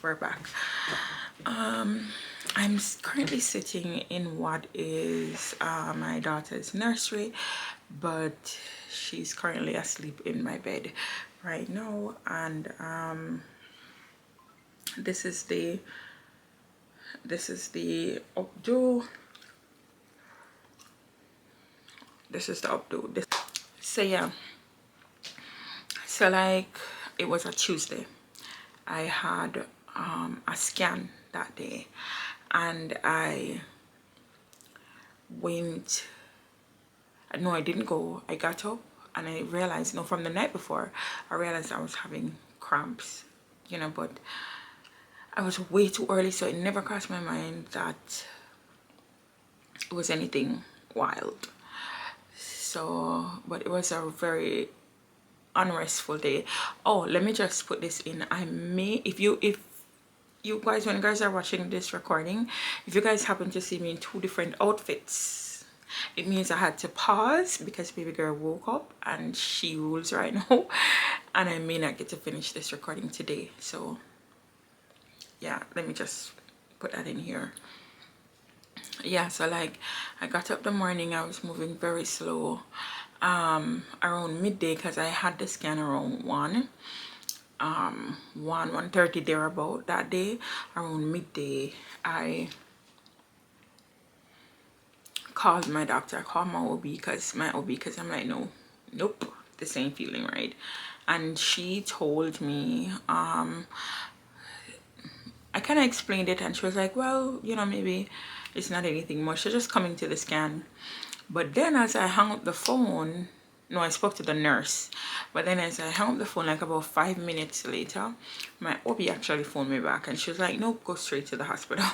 we're back. I'm currently sitting in what is my daughter's nursery, but she's currently asleep in my bed right now. And this is the updo. So yeah, so like it was a Tuesday. I had a scan that day, and I went. No, I didn't go. I got up and I realized, no, from the night before, I realized I was having cramps, you know, but I was way too early, so it never crossed my mind that it was anything wild. So, but it was a very unrestful day. Oh, let me just put this in. I may, if you guys, when you guys are watching this recording, if you guys happen to see me in 2 different outfits, it means I had to pause because baby girl woke up and she rules right now, and I may not get to finish this recording today. So yeah, let me just put that in here. Yeah, so like I got up the morning, I was moving very slow around midday, because I had the scan around 1:30 thereabout that day. Around midday, I called my doctor. I called my OB because I'm like, nope, this ain't feeling right. And she told me, I kind of explained it, and she was like, well, you know, maybe it's not anything much, so just coming to the scan. But then as I hung up the phone, no, I spoke to the nurse, but then as I hung up the phone, like about 5 minutes later, my OB actually phoned me back, and she was like, nope, go straight to the hospital.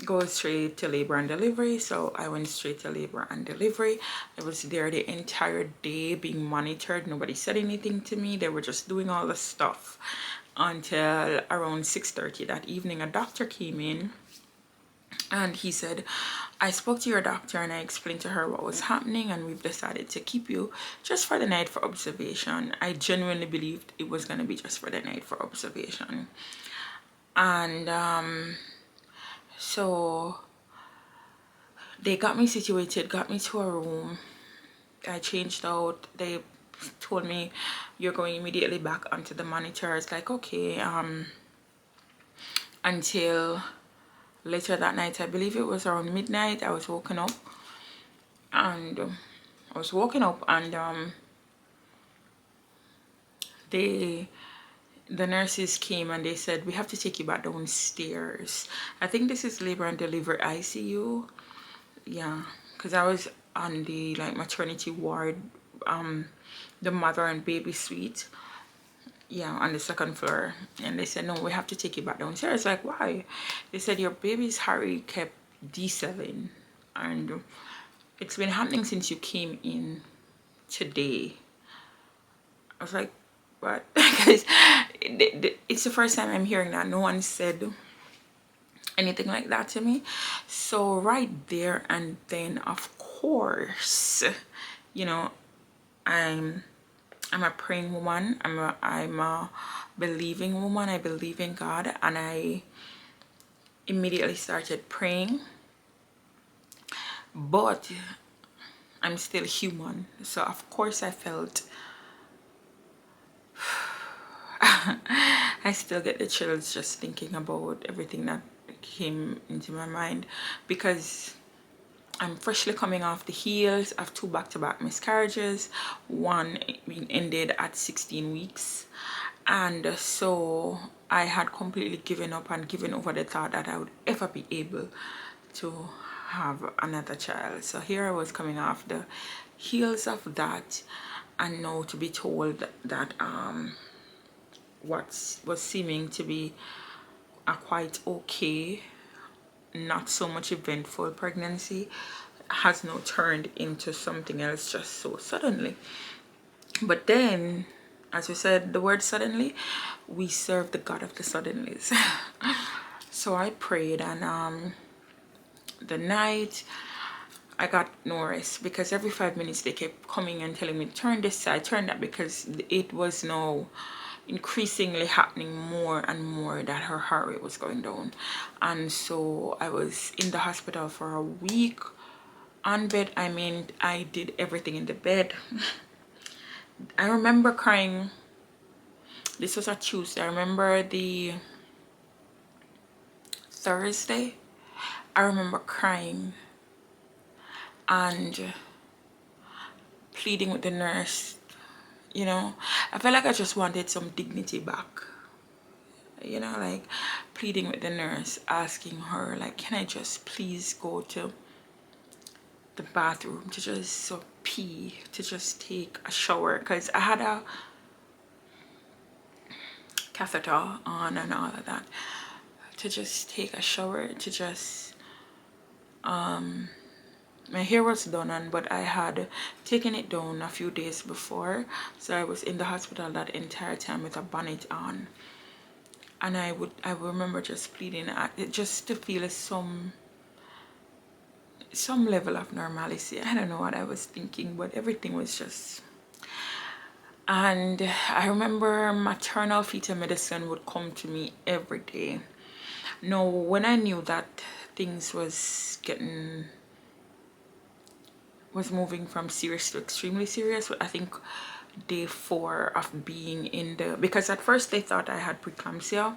Go straight to labor and delivery. So I went straight to labor and delivery. I was there the entire day being monitored. Nobody said anything to me. They were just doing all the stuff until around 6:30 that evening. A doctor came in and he said, I spoke to your doctor and I explained to her what was happening, and we've decided to keep you just for the night for observation. I genuinely believed it was going to be just for the night for observation. And so they got me situated, got me to a room. I changed out. They told me, you're going immediately back onto the monitor. It's like, okay. Until later that night, I believe it was around midnight, I was woken up. And the nurses came and they said, we have to take you back downstairs. I think this is labor and delivery ICU. Yeah, because I was on the like maternity ward, the mother and baby suite, yeah, on the 2nd floor. And they said, no, we have to take you back downstairs. Like, why? They said your baby's Harry kept D7, and it's been happening since you came in today. I was like, what? Because it's the first time I'm hearing that. No one said anything like that to me. So right there and then, of course, you know, I'm a praying woman. I'm a believing woman. I believe in God, and I immediately started praying. But I'm still human, so of course I felt I still get the chills just thinking about everything that came into my mind, because I'm freshly coming off the heels of 2 back-to-back miscarriages, one being ended at 16 weeks. And so I had completely given up and given over the thought that I would ever be able to have another child. So here I was coming off the heels of that, and now to be told that what was seeming to be a quite okay, not so much eventful pregnancy has now turned into something else just so suddenly. But then, as we said, the word suddenly, we serve the God of the suddenlies. So I prayed, and the night I got no rest, because every 5 minutes they kept coming and telling me, turn this side, turn that, because it was no increasingly happening more and more that her heart rate was going down. And so I was in the hospital for a week on bed. I mean, I did everything in the bed. I remember crying. This was a Tuesday. I remember the Thursday. I remember crying and pleading with the nurse. You know, I felt like I just wanted some dignity back. You know, like pleading with the nurse, asking her, like, can I just please go to the bathroom to just pee, to just take a shower, because I had a catheter on and all of that, to just take a shower, to just my hair was done on, but I had taken it down a few days before, so I was in the hospital that entire time with a bonnet on. And I remember just pleading just to feel some level of normalcy. I don't know what I was thinking, but everything was just... And I remember maternal fetal medicine would come to me every day. Now, when I knew that things was moving from serious to extremely serious, I think day 4 of being in the... Because at first they thought I had preeclampsia,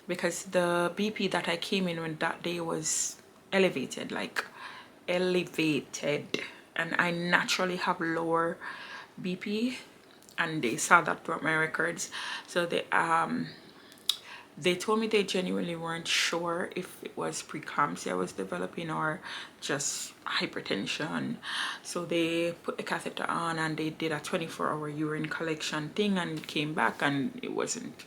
because the BP that I came in with that day was elevated, like elevated, and I naturally have lower BP, and they saw that throughout my records. So they told me they genuinely weren't sure if it was preeclampsia I was developing or just hypertension. So they put the catheter on and they did a 24-hour urine collection thing, and it came back and it wasn't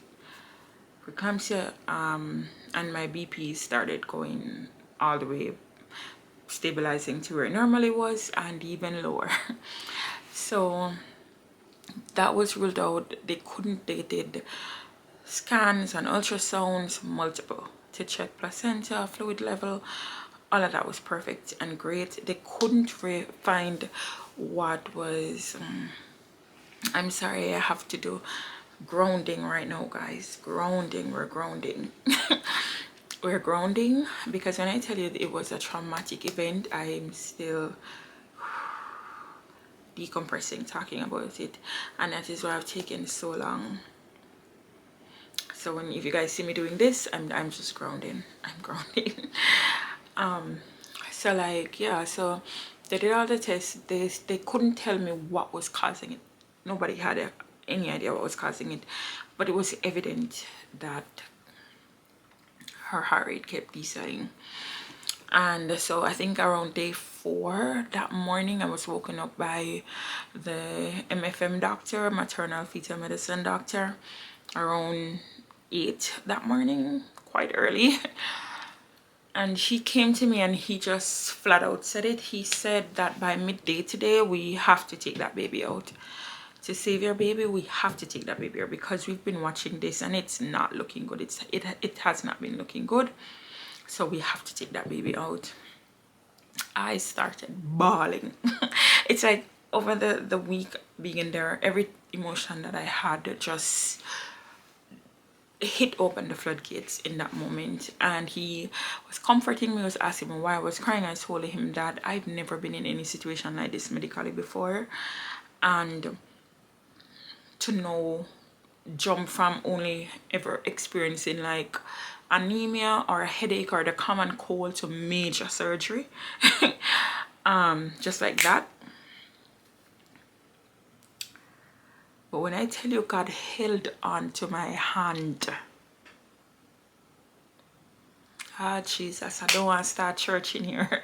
preeclampsia. And my BP started going all the way, stabilizing to where it normally was and even lower. So that was ruled out. They did scans and ultrasounds, multiple, to check placenta, fluid level. All of that was perfect and great. They couldn't find what was... I'm sorry, I have to do grounding right now, guys. Grounding, we're grounding. We're grounding, because when I tell you it was a traumatic event, I'm still decompressing talking about it, and that is why I've taken so long. So if you guys see me doing this, I'm just grounding. I'm grounding. So like, yeah, so they did all the tests. They couldn't tell me what was causing it. Nobody had any idea what was causing it, but it was evident that her heart rate kept decelerating. And so I think around day 4 that morning, I was woken up by the MFM doctor, maternal fetal medicine doctor, around 8 that morning, quite early. And he came to me and he just flat out said it. He said that by midday today, we have to take that baby out. To save your baby, we have to take that baby out, because we've been watching this and it's not looking good. It has not been looking good. So we have to take that baby out. I started bawling. It's like over the week being there, every emotion that I had just hit open the floodgates in that moment. And he was comforting me, was asking me why I was crying. I told him that I've never been in any situation like this medically before, and to know, jump from only ever experiencing like anemia or a headache or the common cold to major surgery. Just like that. But when I tell you God held on to my hand, Jesus, I don't want to start church in here.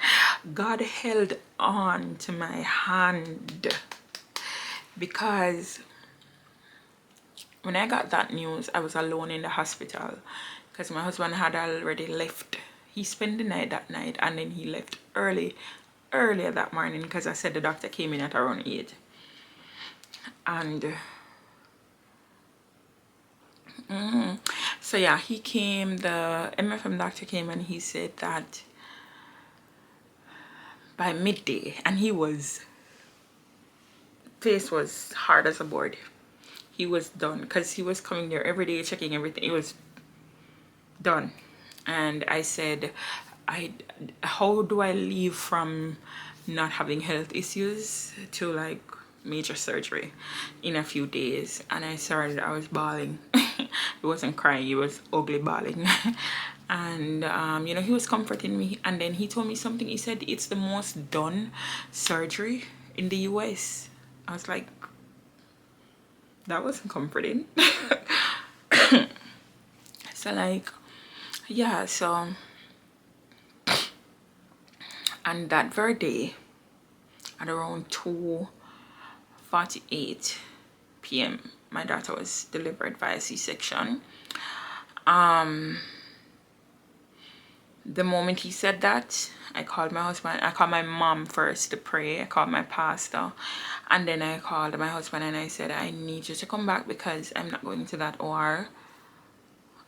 God held on to my hand, because when I got that news, I was alone in the hospital, because my husband had already left. He spent the night that night, and then he left earlier that morning, because I said the doctor came in at around 8. And so yeah, he came, the MFM doctor came, and he said that by midday, and face was hard as a board. he was done, because he was coming there every day checking everything. It was done. And I said, how do I leave from not having health issues to like major surgery in a few days? And I was bawling. It wasn't crying, it was ugly bawling. And you know, he was comforting me, and then he told me something. He said it's the most done surgery in the US. I was like, that wasn't comforting. So like, yeah, so, and that very day at around 2:48 p.m. my daughter was delivered via C-section. The moment he said that, I called my husband. I called my mom first to pray. I called my pastor, and then I called my husband and I said, I need you to come back because I'm not going to that OR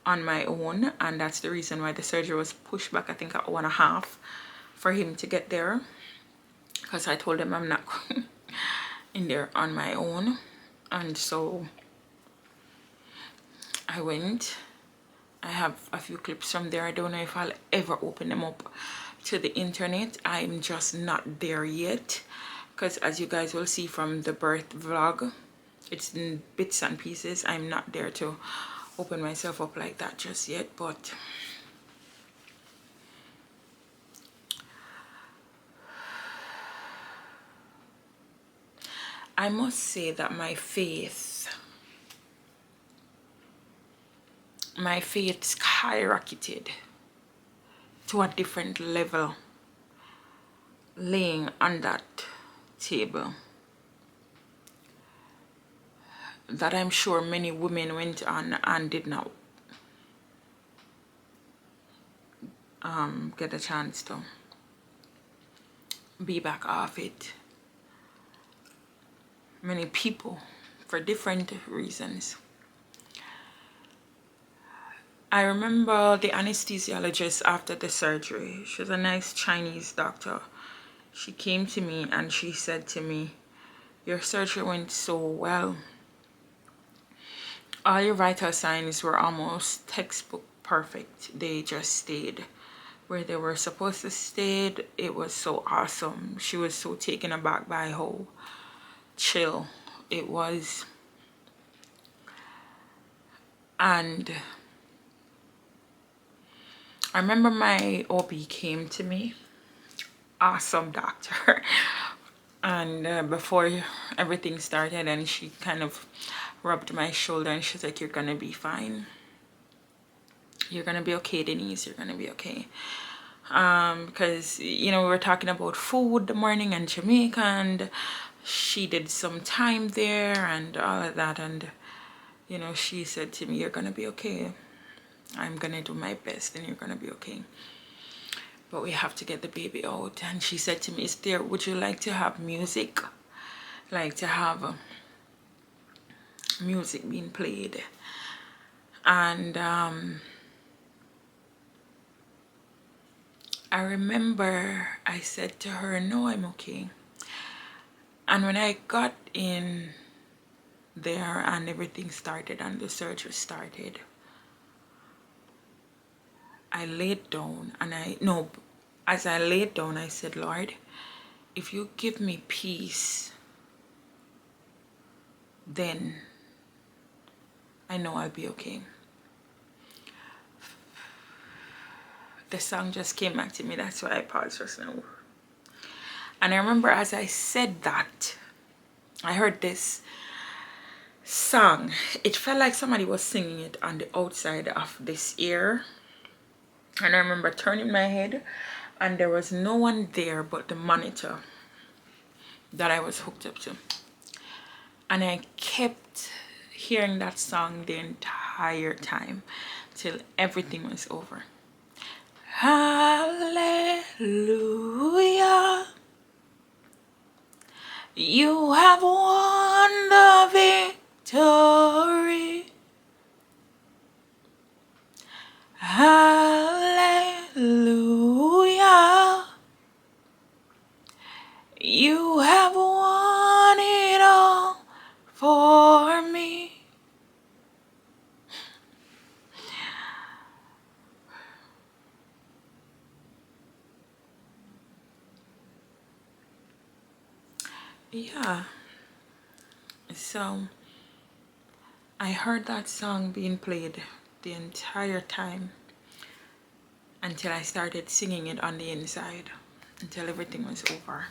on my own. And that's the reason why the surgery was pushed back, I think, at 1.5 for him to get there, because I told him I'm not going in there on my own. And so I went. I have a few clips from there. I don't know if I'll ever open them up to the internet. I'm just not there yet, because as you guys will see from the birth vlog, it's in bits and pieces. I'm not there to open myself up like that just yet, but I must say that my faith skyrocketed to a different level laying on that table that I'm sure many women went on and did not get a chance to be back off it. Many people, for different reasons. I remember the anesthesiologist after the surgery. She was a nice Chinese doctor. She came to me and she said to me, your surgery went so well. All your vital signs were almost textbook perfect. They just stayed where they were supposed to stay. It was so awesome. She was so taken aback by how chill it was. And I remember my OB came to me, awesome doctor, and before everything started, and she kind of rubbed my shoulder and she's like, you're gonna be fine. You're gonna be okay, Denise, you're gonna be okay. Because, you know, we were talking about food the morning in Jamaica, and she did some time there and all of that, and, you know, she said to me, you're gonna be okay. I'm gonna do my best and you're gonna be okay. But we have to get the baby out. And she said to me, would you like to have music? Like to have music being played? And I remember I said to her, no, I'm okay. And when I got in there and everything started and the surgery started, I laid down and as I laid down, I said, Lord, if you give me peace, then I know I'll be okay. The song just came back to me. That's why I paused just now. And I remember as I said that, I heard this song. It felt like somebody was singing it on the outside of this ear. And I remember turning my head and there was no one there but the monitor that I was hooked up to. And I kept hearing that song the entire time till everything was over. Hallelujah. You have won the victory. Hallelujah. You have won it all for me. yeah, so I heard that song being played the entire time until I started singing it on the inside, until everything was over.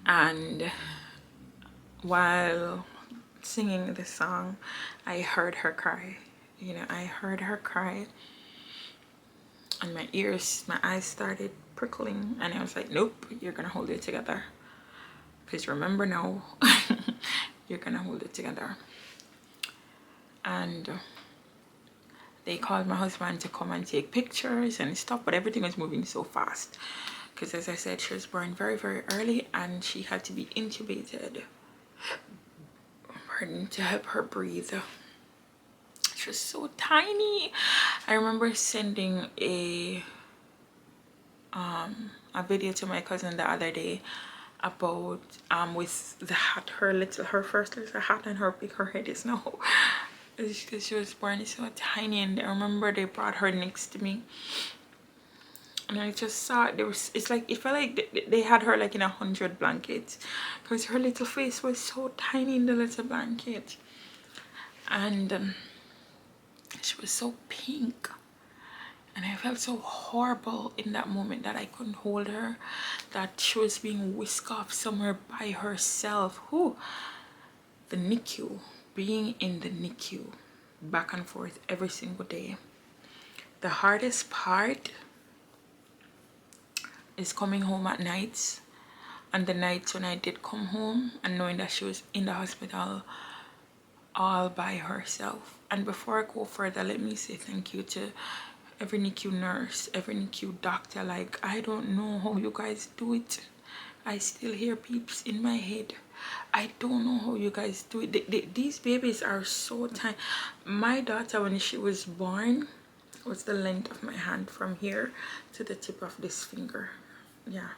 And while singing the song, I heard her cry. You know, I heard her cry, and my ears, my eyes started prickling, and I was like, nope, you're gonna hold it together. Because remember now, you're gonna hold it together. And they called my husband to come and take pictures and stuff, but everything was moving so fast. Because as I said, she was born very, very early, and she had to be intubated, pardon, to help her breathe. She was so tiny. I remember sending a video to my cousin the other day about with the hat, her first little hat, and her big her head is now. Because she was born so tiny, and I remember they brought her next to me, and I just saw it. It's like, it felt like they had her like in 100 blankets, because her little face was so tiny in the little blanket, and she was so pink. And I felt so horrible in that moment that I couldn't hold her, that she was being whisked off somewhere by herself. Whew. The NICU, being in the NICU, back and forth every single day. The hardest part is coming home at nights, and the nights when I did come home and knowing that she was in the hospital all by herself. And before I go further, let me say thank you to every NICU nurse, every NICU doctor. Like, I don't know how you guys do it. I still hear peeps in my head. I don't know how you guys do it. These babies are so tiny. My daughter, when she was born, was the length of my hand from here to the tip of this finger. Yeah,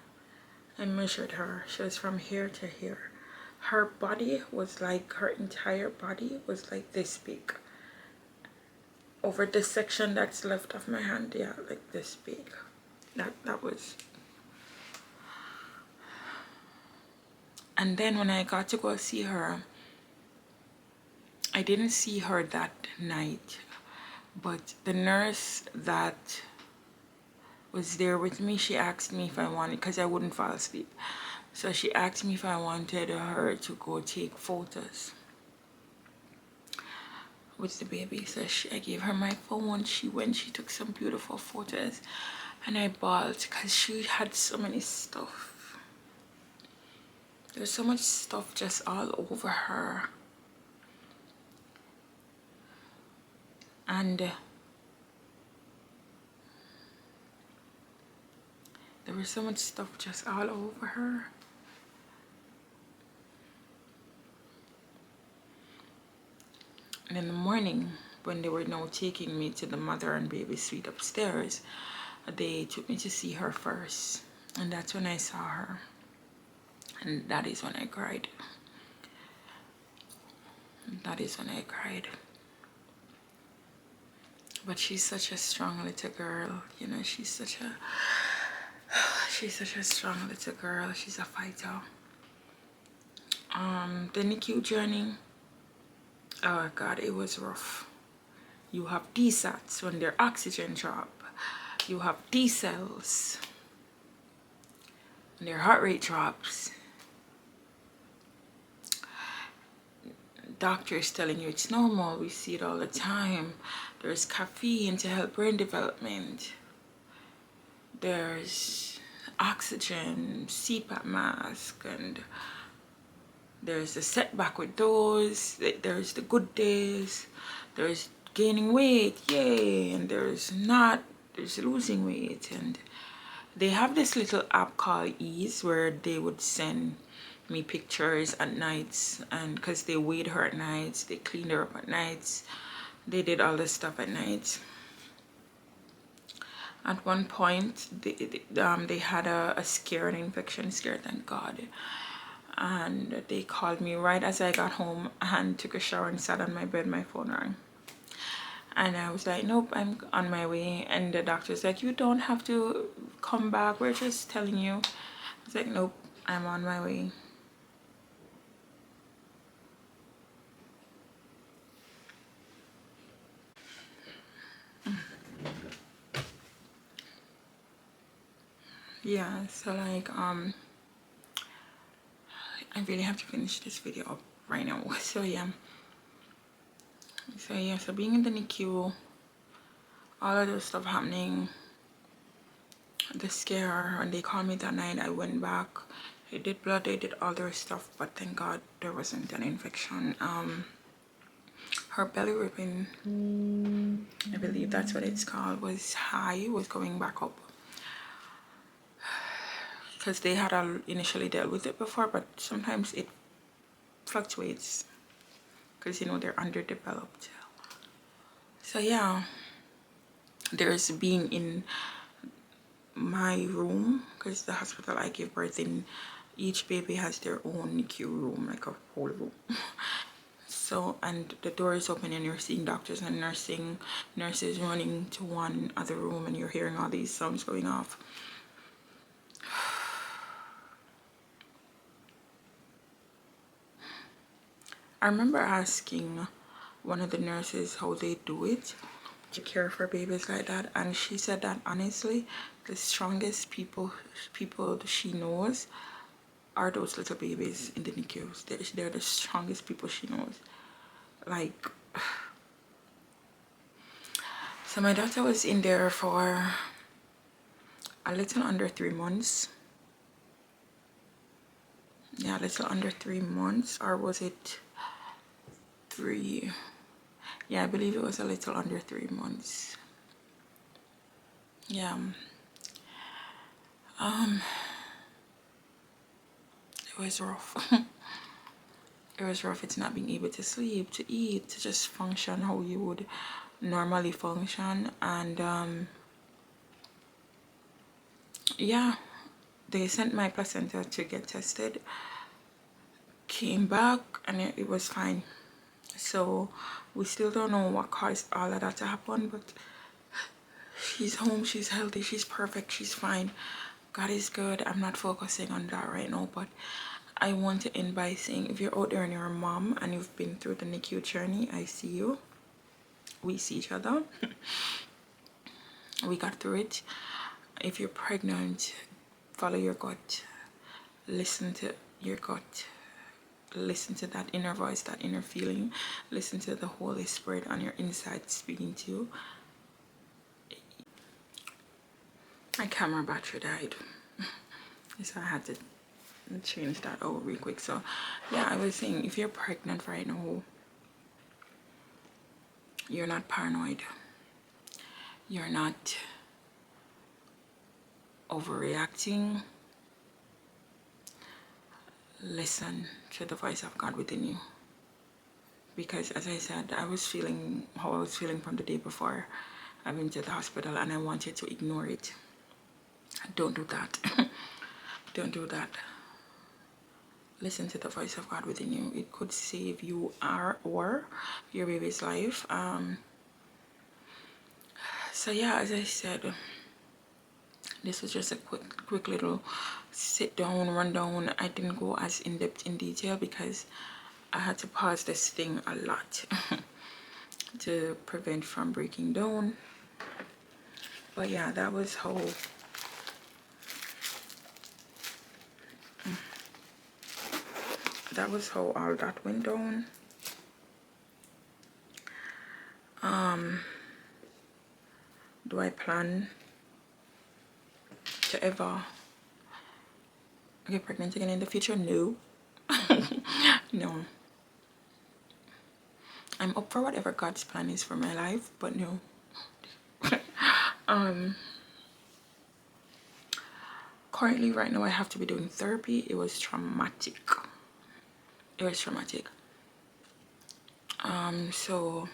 I measured her. She was from here to here. Her body was like, her entire body was like this big. Over this section that's left of my hand, yeah, like this big. That was. And then when I got to go see her, I didn't see her that night, but the nurse that was there with me, she asked me if I wanted, because I wouldn't fall asleep, so she asked me if I wanted her to go take photos with the baby. So I gave her my phone. She went, she took some beautiful photos, and I bawled because she had so many stuff. There's so much stuff just all over her. And there was so much stuff just all over her. And in the morning, when they were now taking me to the mother and baby suite upstairs, they took me to see her first. And that's when I saw her. And that is when I cried. That is when I cried. But she's such a strong little girl. You know, she's such a strong little girl. She's a fighter. The NICU journey, oh God, it was rough. You have DSATs when their oxygen drop. You have D cells when their heart rate drops. Doctors telling you it's normal. We see it all the time. There's caffeine to help brain development. There's oxygen, CPAP mask, and there's the setback with those. There's the good days. There's gaining weight, yay, and there's losing weight. And they have this little app called Ease where they would send me pictures at nights, and because they weighed her at nights, they cleaned her up at nights, they did all this stuff at night. At one point they had a scare, an infection scare, thank God, and they called me right as I got home and took a shower and sat on my bed. My phone rang, and I was like, nope, I'm on my way. And the doctor's like, you don't have to come back, we're just telling you. I was like, nope, I'm on my way. Yeah, so like I really have to finish this video up right now. So being in the NICU, all of this stuff happening, the scare, when they called me that night, I went back. They did blood, they did all their stuff, but thank God there wasn't an infection. Her belly ripping, I believe that's what it's called, was high, was going back up. Because they had initially dealt with it before, but sometimes it fluctuates because you know they're underdeveloped. So yeah, there's being in my room, because the hospital I gave birth in, each baby has their own NICU room, like a whole room. So, and the door is open and you're seeing doctors and nurses running to one other room, and you're hearing all these sounds going off. I remember asking one of the nurses how they do it to care for babies like that, and she said that honestly the strongest people she knows are those little babies in the NICUs. They're the strongest people she knows. Like, so my daughter was in there for a little under 3 months. Yeah, a little under 3 months, or was it 3? Yeah, I believe it was a little under 3 months. Yeah. It was rough. It was rough. It's not being able to sleep, to eat, to just function how you would normally function. And yeah, they sent my placenta to get tested, came back, and it was fine. So we still don't know what caused all of that to happen, but she's home, she's healthy, she's perfect, she's fine. God is good. I'm not focusing on that right now, but I want to end by saying, if you're out there and you're a mom and you've been through the NICU journey, I see you. We see each other. We got through it. If you're pregnant, follow your gut. Listen to your gut. Listen to that inner voice, that inner feeling. Listen to the Holy Spirit on your inside speaking to you. My camera battery died, so I had to change that out real quick. So yeah, I was saying, if you're pregnant right now, you're not paranoid, you're not overreacting. Listen to the voice of God within you, because as I said, I was feeling how I was feeling from the day before I went to the hospital, and I wanted to ignore it. Don't do that. Don't do that. Listen to the voice of God within you. It could save you or your baby's life. So yeah, as I said, this was just a quick little sit down, rundown. I didn't go as in-depth in detail because I had to pause this thing a lot to prevent from breaking down. But yeah, that was how all that went down. Do I plan to ever get pregnant again in the future? No. No. I'm up for whatever God's plan is for my life, but no. Currently right now I have to be doing therapy. It was traumatic. It was traumatic. So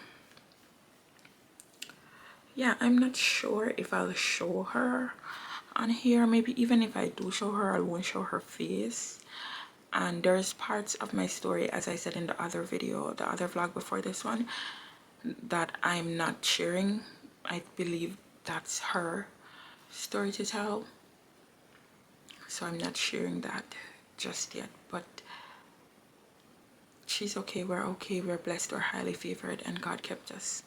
yeah, I'm not sure if I'll show her on here. Maybe even if I do show her, I won't show her face. And there's parts of my story, as I said in the other video, the other vlog before this one, that I'm not sharing. I believe that's her story to tell, so I'm not sharing that just yet, but she's okay, we're blessed, we're highly favored, and God kept us.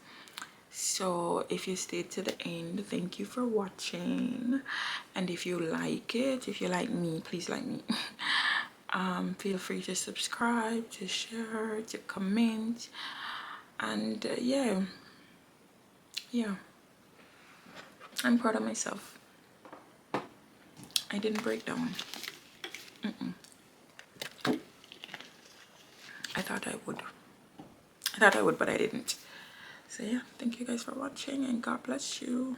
So if you stayed to the end, thank you for watching. And if you like it, if you like me, please like me. Feel free to subscribe, to share, to comment, and yeah, I'm proud of myself. I didn't break down. I thought I would, but I didn't. So yeah, thank you guys for watching, and God bless you.